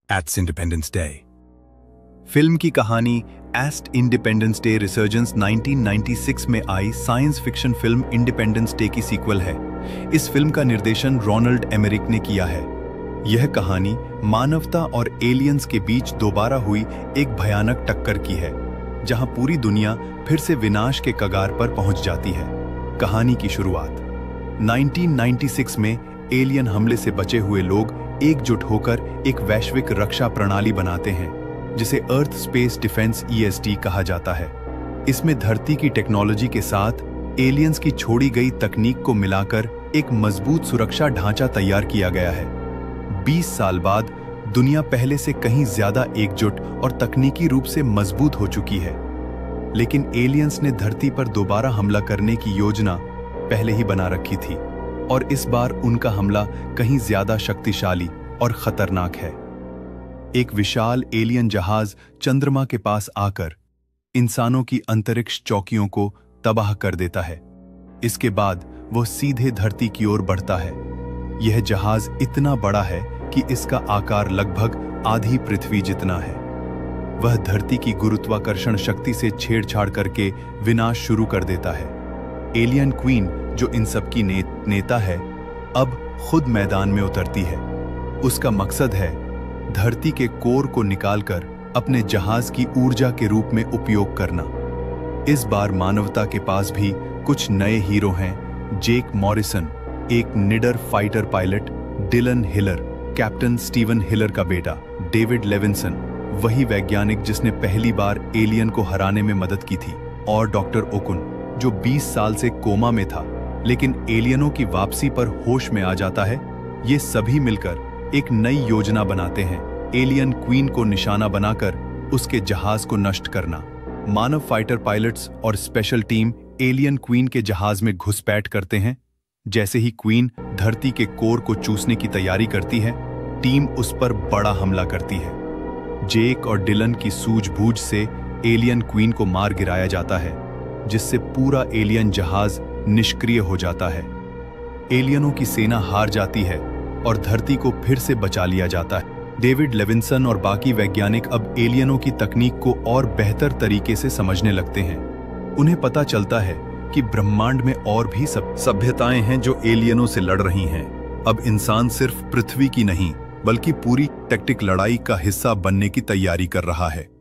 एट्स independence day. Film की कहानी एस्ट independence day resurgence 1996 में आई science fiction film Independence Day की सीक्वल है। इस फिल्म का निर्देशन रोनाल्ड एमेरिक ने किया है। यह कहानी मानवता और एलियंस के बीच दोबारा हुई एक भयानक टक्कर की है, जहां पूरी दुनिया फिर से विनाश के कगार पर पहुंच जाती है। कहानी की शुरुआत 1996 में एलियन हमले से बचे हुए लोग एकजुट होकर एक वैश्विक रक्षा प्रणाली बनाते हैं, जिसे अर्थ स्पेस डिफेंस ESD कहा जाता है। इसमें धरती की टेक्नोलॉजी के साथ एलियंस की छोड़ी गई तकनीक को मिलाकर एक मजबूत सुरक्षा ढांचा तैयार किया गया है। 20 साल बाद दुनिया पहले से कहीं ज्यादा एकजुट और तकनीकी रूप से मजबूत हो चुकी है, लेकिन एलियंस ने धरती पर दोबारा हमला करने की योजना पहले ही बना रखी थी, और इस बार उनका हमला कहीं ज्यादा शक्तिशाली और खतरनाक है। एक विशाल एलियन जहाज चंद्रमा के पास आकर इंसानों की अंतरिक्ष चौकियों को तबाह कर देता है। इसके बाद वह सीधे धरती की ओर बढ़ता है। यह जहाज इतना बड़ा है कि इसका आकार लगभग आधी पृथ्वी जितना है। वह धरती की गुरुत्वाकर्षण शक्ति से छेड़छाड़ करके विनाश शुरू कर देता है। एलियन क्वीन, जो इन सब की नेता है, अब खुद मैदान में उतरती है। उसका मकसद है धरती के कोर को निकालकर अपने जहाज की ऊर्जा के रूप में उपयोग करना। इस बार मानवता के पास भी कुछ नए हीरो हैं। जेक मॉरिसन, एक निडर fighter pilot, Dylan Hiller, captain Steven Hiller का बेटा, डेविड लेविंसन, वही वैज्ञानिक जिसने पहली बार एलियन को हराने में मदद की थी, और डॉक्टर ओकुन, जो 20 साल से कोमा में था लेकिन एलियनों की वापसी पर होश में आ जाता है। ये सभी मिलकर एक नई योजना बनाते हैं, एलियन क्वीन को निशाना बनाकर उसके जहाज को नष्ट करना। मानव फाइटर पायलट्स और स्पेशल टीम एलियन क्वीन के जहाज में घुसपैठ करते हैं। जैसे ही क्वीन धरती के कोर को चूसने की तैयारी करती है, टीम उस पर बड़ा हमला करती है। जेक और डिलन की सूझबूझ से एलियन क्वीन को मार गिराया जाता है, जिससे पूरा एलियन जहाज निष्क्रिय हो जाता है। एलियनों की सेना हार जाती है और धरती को फिर से बचा लिया जाता है। डेविड लेविंसन और बाकी वैज्ञानिक अब एलियनों की तकनीक को और बेहतर तरीके से समझने लगते हैं। उन्हें पता चलता है कि ब्रह्मांड में और भी सभ्यताएं हैं जो एलियनों से लड़ रही हैं। अब इंसान सिर्फ पृथ्वी की नहीं, बल्कि पूरी टैक्टिक लड़ाई का हिस्सा बनने की तैयारी कर रहा है।